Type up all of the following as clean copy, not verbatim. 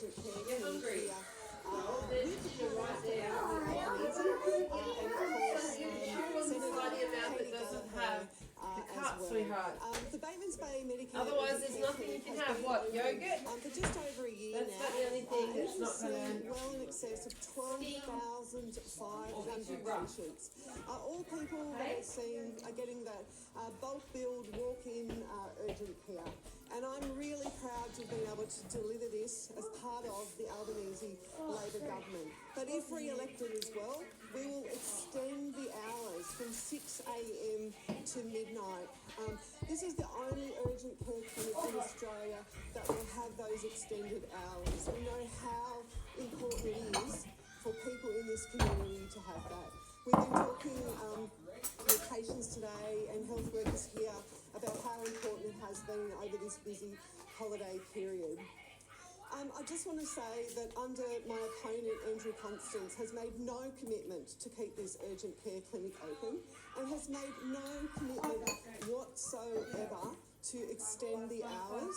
urgent care clinic here with the right there. The Batemans Bay Medicare. Otherwise, there's nothing you can have. What, yogurt? For just over a year That's now. about the only thing that's not going to. Well in excess of 12,500 patients. All people that are seen are getting that bulk billed walk-in urgent care. And I'm really proud to have been able to deliver this as part of the Albanese Labor government. But if re-elected as well, we will extend the hours from 6 a.m. to midnight. This is the only urgent care clinic in Australia that will have those extended hours. We know how important it is for people in this community to have that. We've been talking with patients today and health workers here about how important it has been over this busy holiday period. I just want to say that under my opponent, Andrew Constance, has made no commitment to keep this urgent care clinic open and has made no commitment whatsoever to extend the hours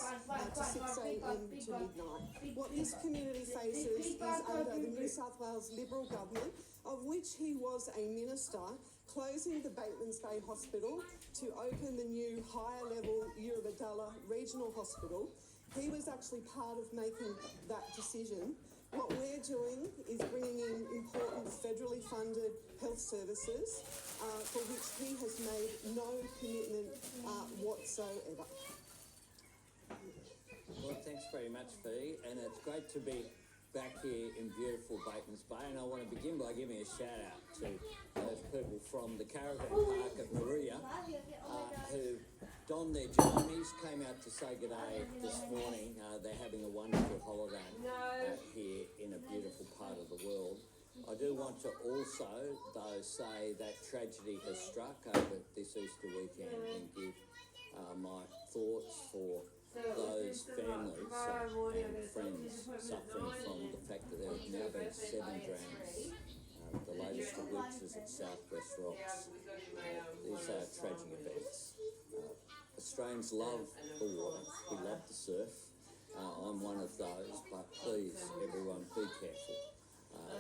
to 6 a.m. to midnight. What this community faces is under the New South Wales Liberal government, of which he was a minister, closing the Batemans Bay Hospital to open the new higher level Eurobodalla Regional Hospital. He was actually part of making that decision. What we're doing is bringing in important federally funded health services for which he has made no commitment whatsoever. Well, thanks very much, Fee, and it's great to be back here in beautiful Batemans Bay, and I want to begin by giving a shout out to those people from the caravan park at Maria who donned their jammies, came out to say good day this morning. They're having a wonderful holiday here in a beautiful part of the world. I do want to also, though, say that tragedy has struck over this Easter weekend and give my thoughts for those families and friends suffering from the fact that there have now been 7 drowns, the latest of which is at Southwest Rocks. These are tragic events. Australians love the water, we love the surf. I'm one of those, but please, everyone, be careful.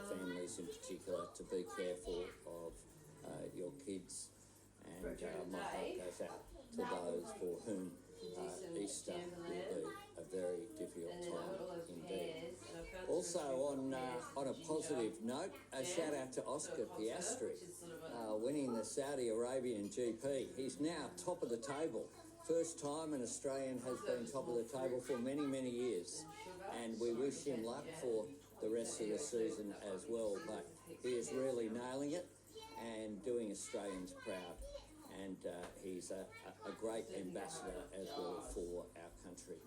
Families in particular, to be careful of your kids, and my heart goes out to those for whom Easter will be a very difficult time indeed. Also, on a positive note, a shout out to Oscar Piastri, winning the Saudi Arabian GP. He's now top of the table. First time an Australian has been top of the table for many, many years, and we wish him luck for the rest of the season as well. But he is really nailing it and doing Australians proud. And he's a great ambassador as well for our country.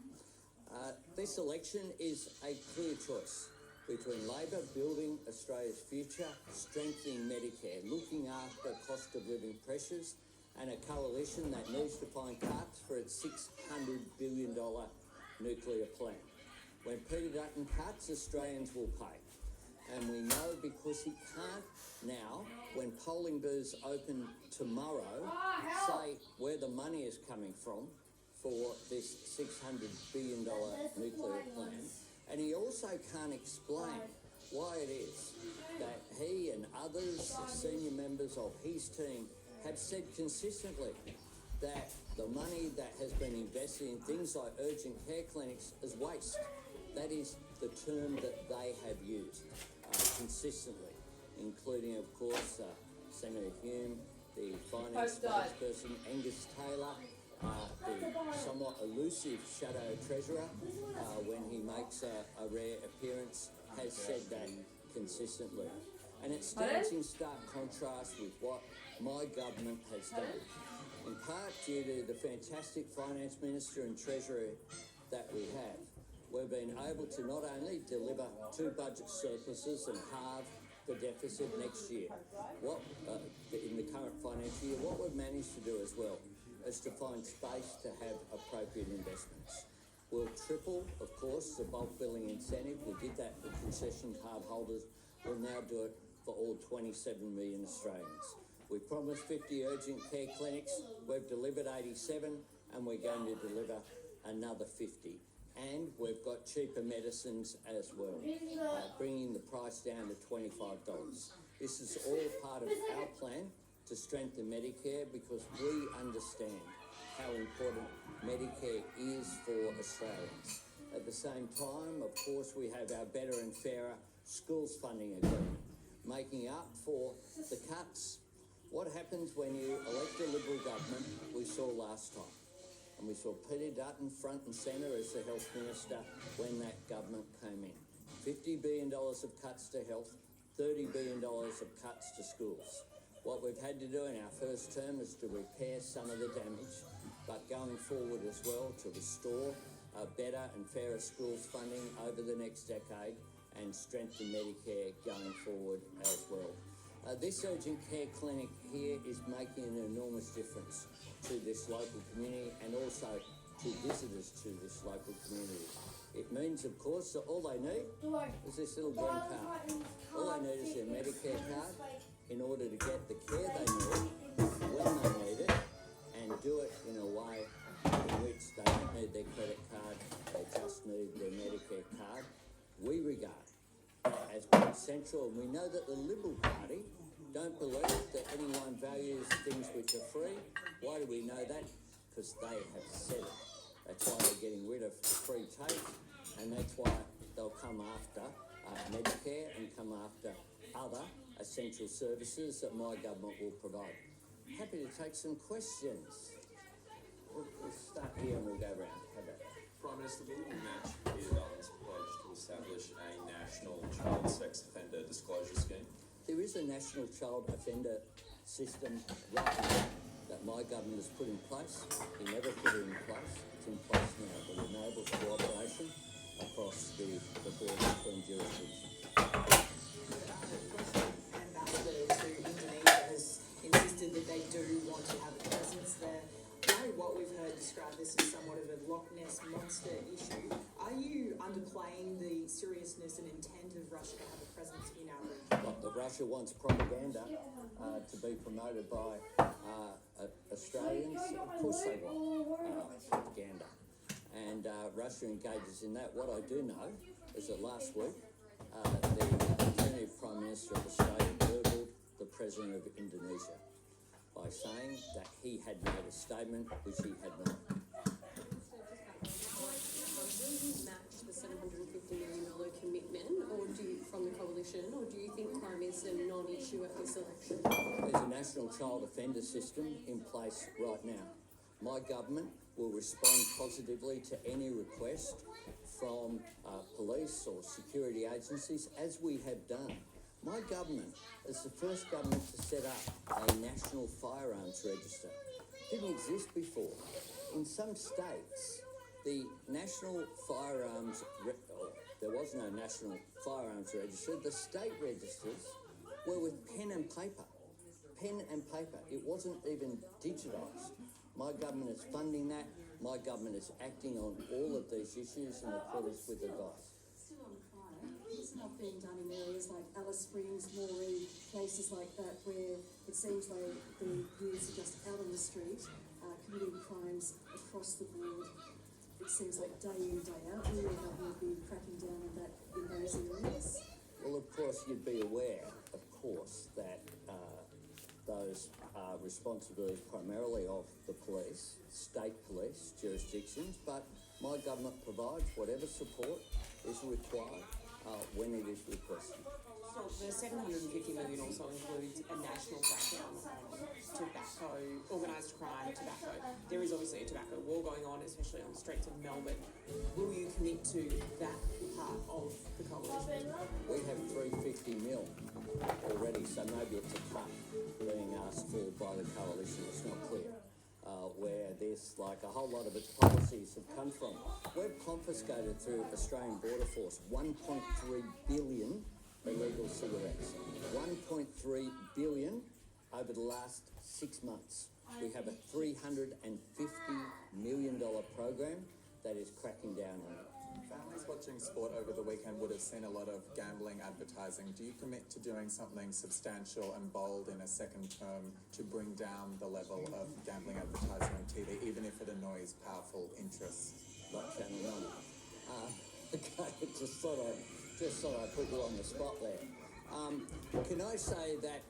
This election is a clear choice between Labor building Australia's future, strengthening Medicare, looking after cost of living pressures, and a coalition that needs to find cuts for its $600 billion nuclear plant. When Peter Dutton cuts, Australians will pay. And we know because he can't now, when polling booths open tomorrow, say where the money is coming from for this $600 billion nuclear plant. And he also can't explain why it is that he and others, senior members of his team, have said consistently that the money that has been invested in things like urgent care clinics is waste. That is the term that they have used consistently, including, of course, Senator Hume, the finance spokesperson, Angus Taylor, the somewhat elusive shadow treasurer, when he makes a rare appearance, has said that consistently. And it stands in stark contrast with what my government has done, in part due to the fantastic finance minister and treasurer that we have. We've been able to not only deliver 2 budget surpluses and halve the deficit next year, in the current financial year, what we've managed to do as well is to find space to have appropriate investments. We'll triple, of course, the bulk billing incentive. We did that for concession card holders. We'll now do it for all 27 million Australians. We promised 50 urgent care clinics. We've delivered 87, and we're going to deliver another 50. And we've got cheaper medicines as well, bringing the price down to $25. This is all part of our plan to strengthen Medicare because we understand how important Medicare is for Australians. At the same time, of course, we have our better and fairer schools funding agreement, making up for the cuts. What happens when you elect a Liberal government, we saw last time. And we saw Peter Dutton front and centre as the Health Minister when that government came in. $50 billion of cuts to health, $30 billion of cuts to schools. What we've had to do in our first term is to repair some of the damage, but going forward as well to restore better and fairer schools funding over the next decade and strengthen Medicare going forward as well. This urgent care clinic here is making an enormous difference to this local community and also to visitors to this local community. It means, of course, that all they need is this little green card. All they need is their Medicare card in order to get the care they need when they need it and do it in a way in which they don't need their credit card, they just need their Medicare card. We regard as being central, and we know that the Liberal Party don't believe that anyone values things which are free. Why do we know that? Because they have said it. That's why they're getting rid of free take, and that's why they'll come after Medicare and come after other essential services that my government will provide. Happy to take some questions. We'll start here and we'll go round. How about that? Prime Minister, will you match Peter Dutton's pledge to establish a national child sex offender disclosure scheme? There is a national child offender system right now that my government has put in place. He never put it in place. It's in place now, but it enables cooperation across the board between jurisdictions. Ambassador to Indonesia has insisted that they do want to have a presence there. What we've heard describe this as somewhat of a Loch Ness monster issue. Are you underplaying the seriousness and intent of Russia to have a presence in our region? But Russia wants propaganda to be promoted by Australians. Of course they want propaganda. And Russia engages in that. What I do know is that last week, the Alternative Prime Minister of Australia burgled the President of Indonesia by saying that he had made a statement which he had not. Will you match the $750 million commitment from the coalition, or do you think crime is a non-issue at this election? There's a national child offender system in place right now. My government will respond positively to any request from police or security agencies, as we have done. My government is the first government to set up a national firearms register. Didn't exist before. In some states, the national firearms, there was no national firearms register. The state registers were with pen and paper. Pen and paper. It wasn't even digitised. My government is funding that. My government is acting on all of these issues in accordance with advice. It's not being done in areas like Alice Springs, Moree, places like that, where it seems like the youths are just out on the street, committing crimes across the board. It seems like day in, day out, will your government be cracking down on that in those areas? Well, of course, you'd be aware, of course, that those are responsibilities primarily of the police, state police, jurisdictions, but my government provides whatever support is required when it is requested. So the $750 million also includes a national crackdown on tobacco, organised crime, tobacco. There is obviously a tobacco war going on, especially on the streets of Melbourne. Will you commit to that part of the coalition? We have $350 million already, so maybe it's a cut being asked for by the coalition. It's not clear where this, like a whole lot of its policies have come from. We've confiscated through Australian Border Force 1.3 billion illegal cigarettes. 1.3 billion over the last 6 months. We have a $350 million program that is cracking down on it. Families watching sport over the weekend would have seen a lot of gambling advertising. Do you commit to doing something substantial and bold in a second term to bring down the level of gambling advertising on TV, even if it annoys powerful interests? Like Channel 9. Okay, just thought I'd put you on the spot there. Can I say that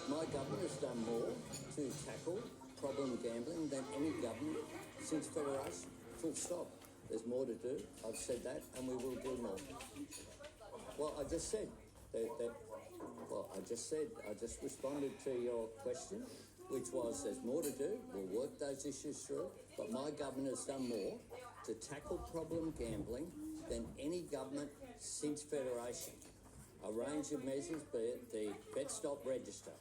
my government has done more to tackle problem gambling than any government since Federation? Full stop. There's more to do. I've said that, and we will do more. Well, I just said I just responded to your question, which was there's more to do. We'll work those issues through, but my government has done more to tackle problem gambling than any government since Federation. A range of measures, be it the Bet Stop Register,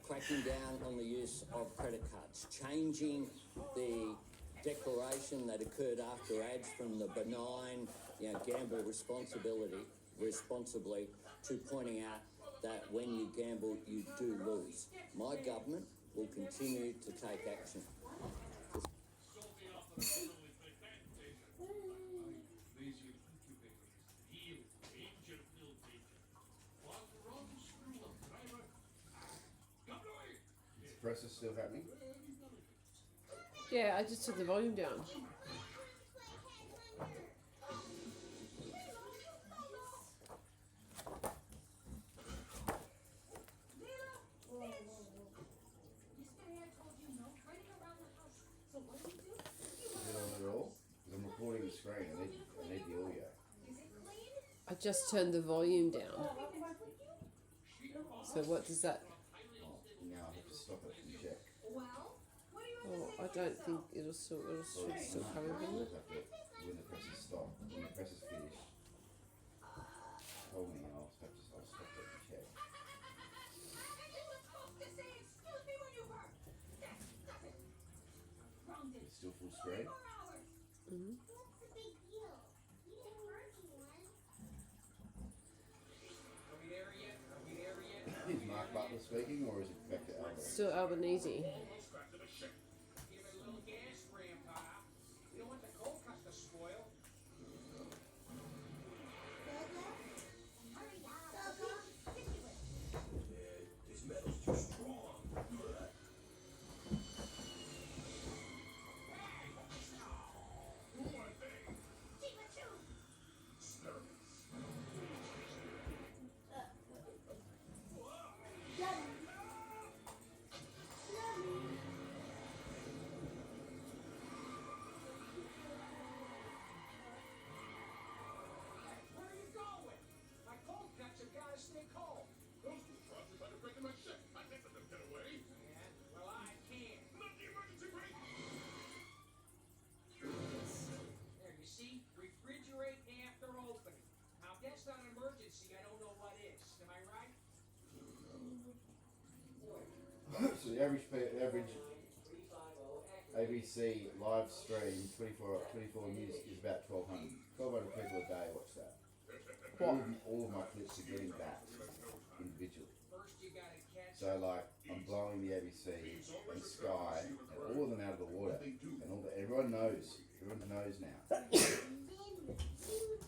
cracking down on the use of credit cards, changing the declaration that occurred after ads from the benign, gamble responsibly to pointing out that when you gamble, you do lose. My government will continue to take action. Press is still happening. Yeah, I just took the volume down. Is it on at all? Because I'm recording the screen. I need the audio. I just turned the volume down. So what does that? Oh, now I have to stop it and check. Oh, I don't think it'll still should still cover I'll it. have to, when the press is stopped, when the press is finished, hold me and I'll stop it and check. It's still full screen. Is Mark Butler speaking or is it back to Albanese? Still Albanese. So the average ABC live stream 24 news is about 1,200. 1,200 people a day watch that. All of my clips are getting back individually. So like I'm blowing the ABC and Sky and all of them out of the water, and everyone knows now.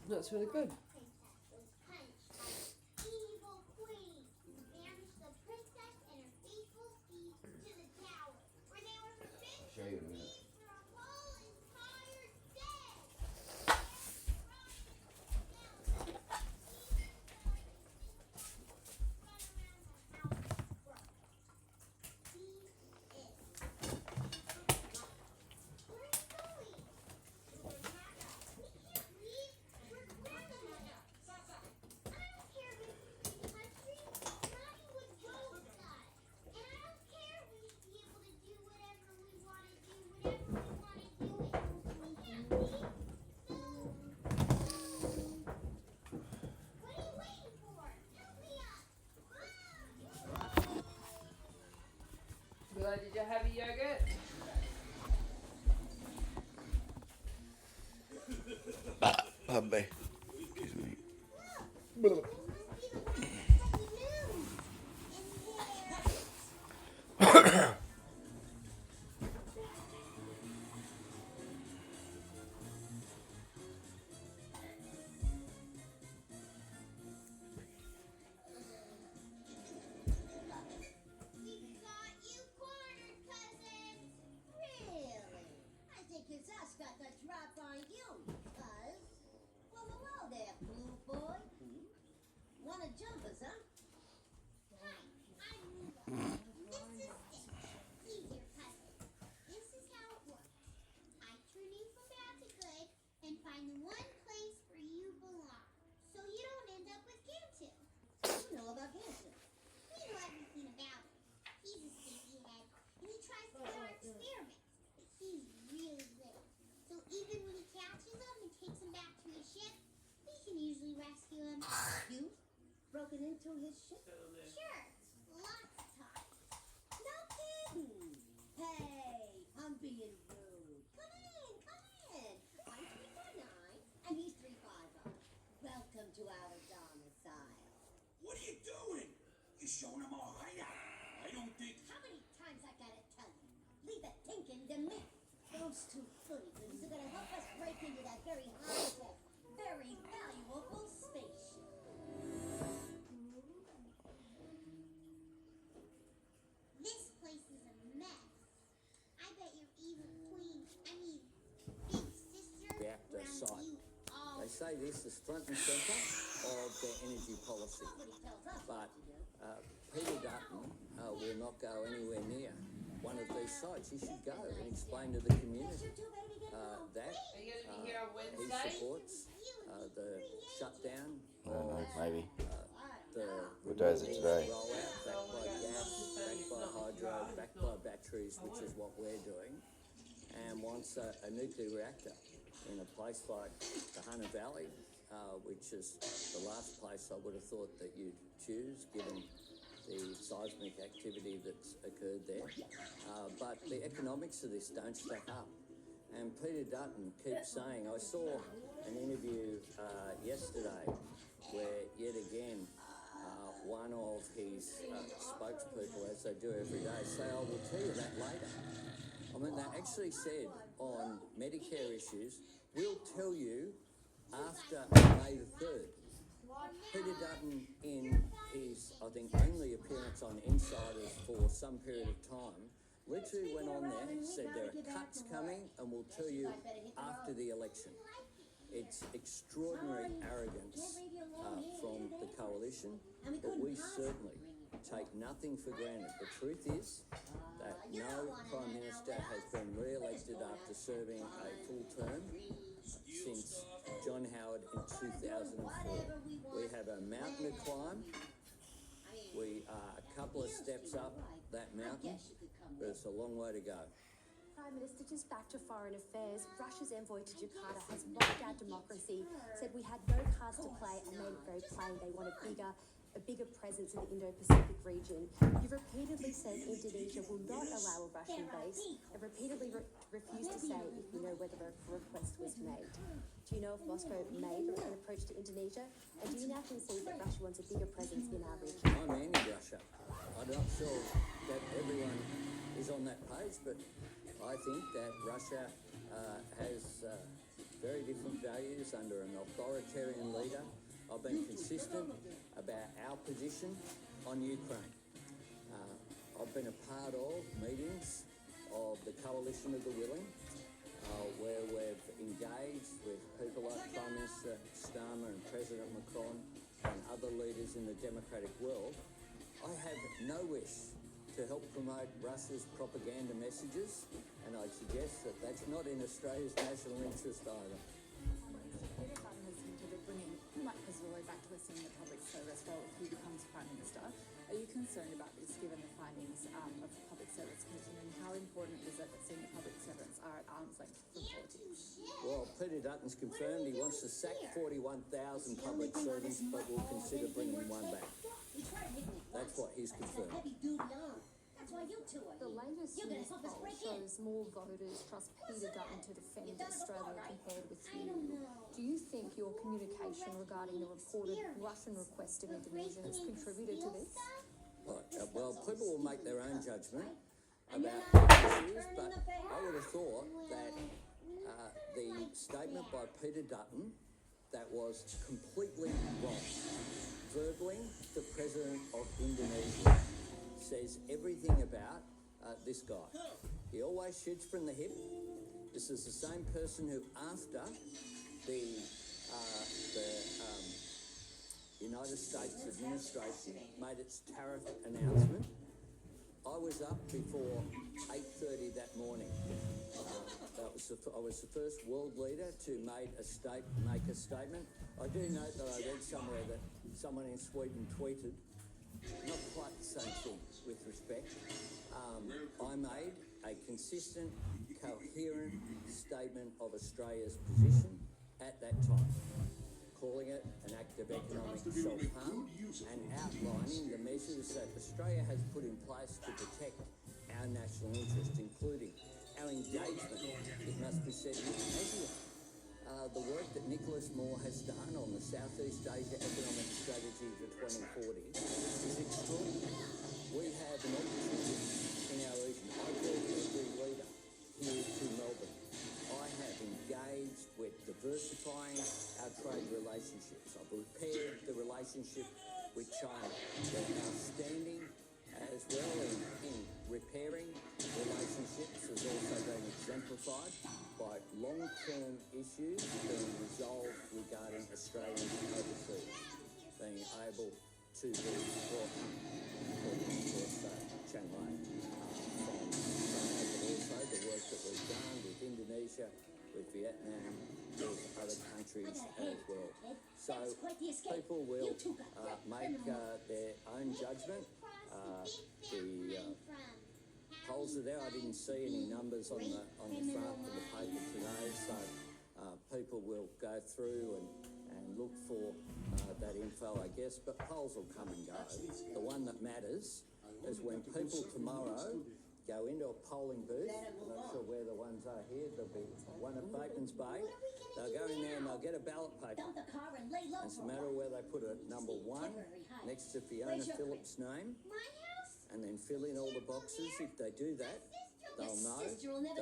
That's really good. I'll show you in a minute. Did you have a yogurt? Pardon me. Excuse me. It's us got the drop on you, Buzz. broken into his ship? Sure, lots of times. No kidding. Hey, I'm being rude. Come in, come in. I'm 349 and he's 350. Welcome to our domicile. What are you doing? You're showing them our hideout. I don't think... How many times I gotta tell you? Leave the thinking to me. Those two funny goons are gonna help us break into that very high-tech, very valuable spaceship. This place is a mess. I bet your evil queen, big sister, Reactor ran site. you all. They say this is front and centre of their energy policy. Nobody tells us But what to do. Peter Dutton will not go anywhere near one of these sites. He should go and explain to the community that he supports the shutdown I don't know, of maybe. the What day is it today? rollout, backed by gas, backed by hydro, backed by batteries, which is what we're doing, and wants a nuclear reactor in a place like the Hunter Valley, which is the last place I would have thought that you'd choose, given the seismic activity that's occurred there. But the economics of this don't stack up. And Peter Dutton keeps saying, I saw an interview yesterday where yet again one of his spokespeople, as they do every day, say, I will tell you that later. I mean, they actually said on Medicare issues, we'll tell you after May the 3rd. Peter Dutton, in his, I think, only appearance on Insiders for some period of time, literally went on there and said there are cuts coming and we'll tell you after the election. It's extraordinary arrogance from the coalition, but we certainly take nothing for granted. The truth is that no Prime Minister has been re-elected after serving a full term since John Howard in 2004. We have a mountain to climb. We are a couple of steps up that mountain, but it's a long way to go. Prime Minister, just back to foreign affairs. Russia's envoy to Jakarta has mocked our democracy, said we had no cards to play, and made it very plain they want a bigger presence in the Indo-Pacific region. You've repeatedly said Indonesia will not allow a Russian base, and repeatedly refused to say if you know whether a request was made. Do you know if Moscow made an approach to Indonesia? And do you now concede that Russia wants a bigger presence in our region? I'm anti-Russia. I'm not sure that everyone is on that page, but I think that Russia has very different values under an authoritarian leader. I've been consistent about our position on Ukraine. I've been a part of meetings of the Coalition of the Willing, where we've engaged with people like Prime Minister Starmer and President Macron and other leaders in the democratic world. I have no wish to help promote Russia's propaganda messages, and I'd suggest that that's not in Australia's national interest either. Peter Dutton has hinted at bringing Mike Pizzolo back to a senior public service role if he becomes Prime Minister. Are you concerned about this, given the findings of the Public Service Commission, and how important is it that senior public servants are at arm's length from politics? Well, Peter Dutton's confirmed he wants to sack 41,000 public servants, but will consider bringing one back. That's what he's confirmed. The latest news poll shows more voters trust Peter Dutton to defend Australia compared with you. Do you think your communication regarding the reported Russian request of Indonesia has contributed to this? Right, well, people will make their own judgment about issues, but I would have thought that the statement by Peter Dutton that was completely wrong, verbally, the President of Indonesia says everything about this guy. He always shoots from the hip. This is the same person who, after the United States administration made its tariff announcement, I was up before 8:30 that morning. I was the first world leader to make a statement. I do note that I read somewhere that someone in Sweden tweeted, not quite the same thing with respect. I made a consistent, coherent statement of Australia's position at that time, calling it an act of economic self-harm and outlining the measures that Australia has put in place to protect our national interest, including our engagement, it must be said, with ASEAN. The work that Nicholas Moore has done on the Southeast Asia Economic Strategy for 2040 is extraordinary. We have an opportunity in our region. I call every leader here to Melbourne. I have engaged with diversifying our trade relationships. I've repaired the relationship with China. They're now standing as well in repairing relationships has also been exemplified by long-term issues being resolved regarding Australians overseas, being able to be brought home, according to Channel 8, from China, but also the work that we've done with Indonesia, with Vietnam, with other countries as well. So people will make their own judgment. The polls are there. I didn't see any numbers on the front of the paper today, so people will go through and look for that info, I guess. But polls will come and go. The one that matters is when people tomorrow go into a polling booth. I'm not sure where the ones are here. There'll be one at Batemans Bay. They'll go in there and they'll get a ballot paper. It's a matter of where they put it. Number 1 next to Fiona Phillips' name, and then fill in all the boxes. If they do that, they'll know that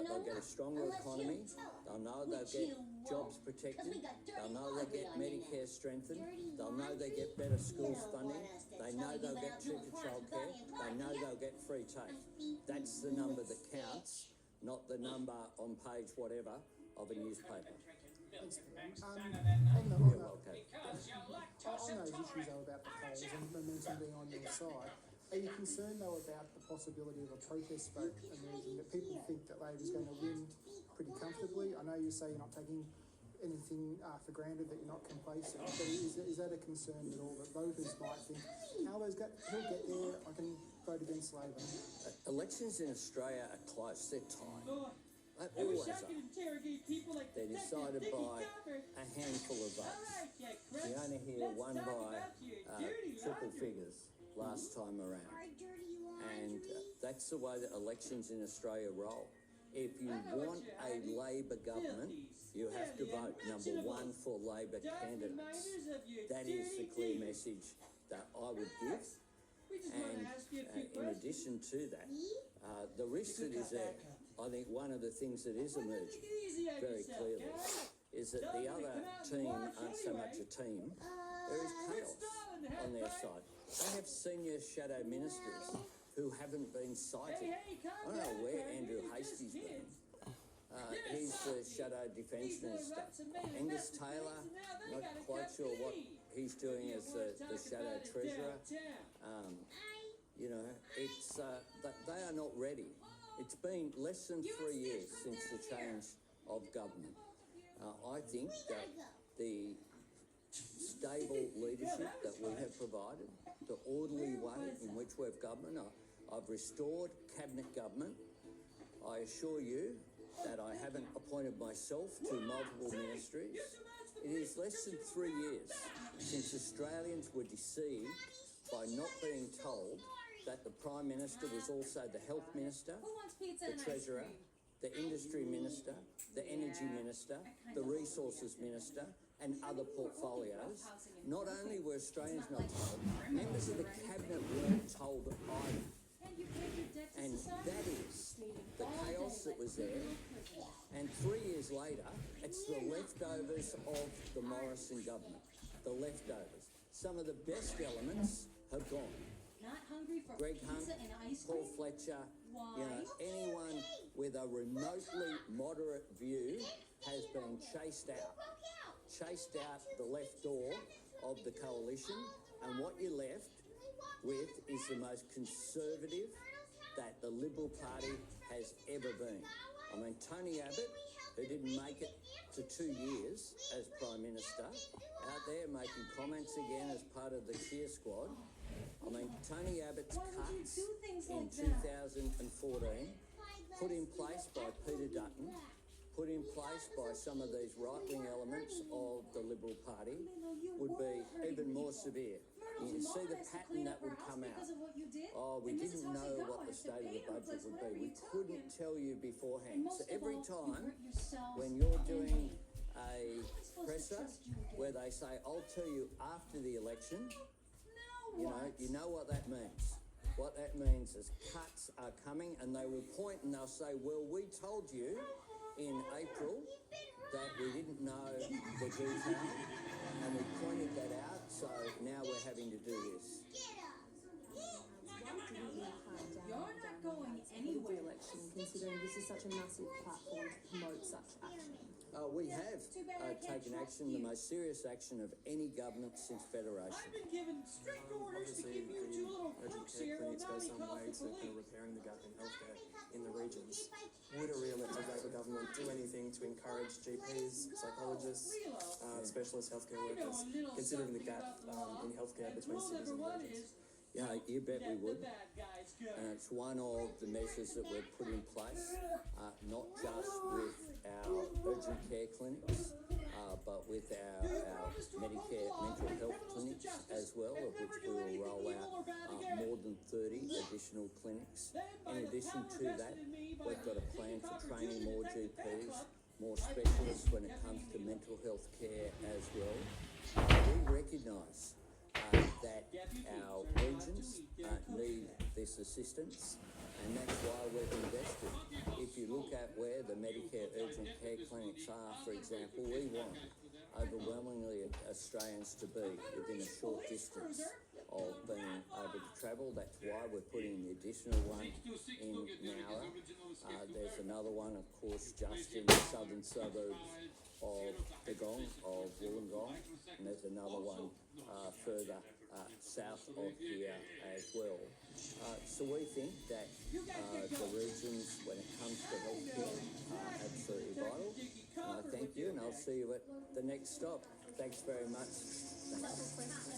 they'll get a stronger economy. They'll know they'll get jobs protected. They'll know they'll get Medicare strengthened. They'll know they get better schools funding. They know they'll get cheaper childcare. They know they'll get free TAFE. That's the number that counts, not the number on page whatever of a newspaper. On those issues though about the polls and momentum being on your side, are you concerned though about the possibility of a protest vote emerging, that people think that Labor's going to win pretty comfortably? I know you say you're not taking anything for granted, that you're not complacent, but is that a concern at all, that voters might think, he'll get there, I can vote against Labor? Elections in Australia are close, they're tight. They always are. They're decided by a handful of votes. Fiona here won by triple figures last time around. And that's the way that elections in Australia roll. If you want a Labor government, you have to vote number 1 for Labor candidates. That is the clear message that I would give. And in addition to that, the risk that is there, I think one of the things that is emerging very clearly is that the other team aren't so much a team. There is chaos on their side. They have senior shadow ministers who haven't been cited. I don't know where Andrew Hastie's been. He's the shadow defence minister. Angus Taylor, not quite sure what he's doing as the shadow treasurer. You know, it's they are not ready. It's been less than 3 years since the change of government. I think that the stable leadership that we have provided, the orderly way in which we've governed, I've restored cabinet government. I assure you that I haven't appointed myself to multiple ministries. It is less than 3 years since Australians were deceived by not being told that the Prime Minister was also the Health Minister, the Treasurer, the Industry Minister, the Energy Minister, the Resources Minister, and other portfolios. Not only were Australians not told, members of the Cabinet weren't told either. And that is the chaos that was there. And 3 years later, it's the leftovers of the Morrison government. The leftovers. Some of the best elements have gone. Greg Hunt, Paul Fletcher, you know, anyone with a remotely moderate view has been chased out the left door of the coalition, and what you're left with is the most conservative that the Liberal Party has ever been. I mean, Tony Abbott, who didn't make it to 2 years as Prime Minister, out there making comments again as part of the cheer squad. I mean, Tony Abbott's cuts in 2014, put in place by Peter Dutton, put in place by some of these right-wing elements of the Liberal Party, would be even more severe. You can see the pattern that would come out. Oh, we didn't know what the state of the budget would be. We couldn't tell you beforehand. So every time when you're doing a presser where they say, I'll tell you after the election, you know what that means. What that means is cuts are coming, and they will point and they'll say, well, we told you in April that we didn't know the detail, and we pointed that out, so now we're having to do this. You're not going anywhere. Election, considering this is such a massive platform to promote such action. We have taken action, the most serious action of any government since Federation. I've been given strict orders to give you two little crooks here who got me called the police. Repairing the gap in healthcare in the regions. Would a re-elected Labor government do anything to encourage GPs, psychologists, specialist healthcare workers, considering the gap in healthcare between cities and regions? Yeah, you bet we would. And it's one of the measures that we've put in place, not just with our urgent care clinics, but with our Medicare mental health clinics as well, of which we will roll out more than 30 additional clinics. In addition to that, we've got a plan for training more GPs, more specialists when it comes to mental health care as well. We recognise that our regions need this assistance, and that's why we've invested. If you look at where the Medicare urgent care clinics are, for example, we want overwhelmingly Australians to be within a short distance of being able to travel. That's why we're putting the additional one in Nowra. There's another one, of course, just in the southern suburbs of Wollongong, and there's another one further south of here as well. So we think that the regions, when it comes to healthcare, are absolutely vital. And I thank you, and I'll see you at the next stop. Thanks very much. Thanks.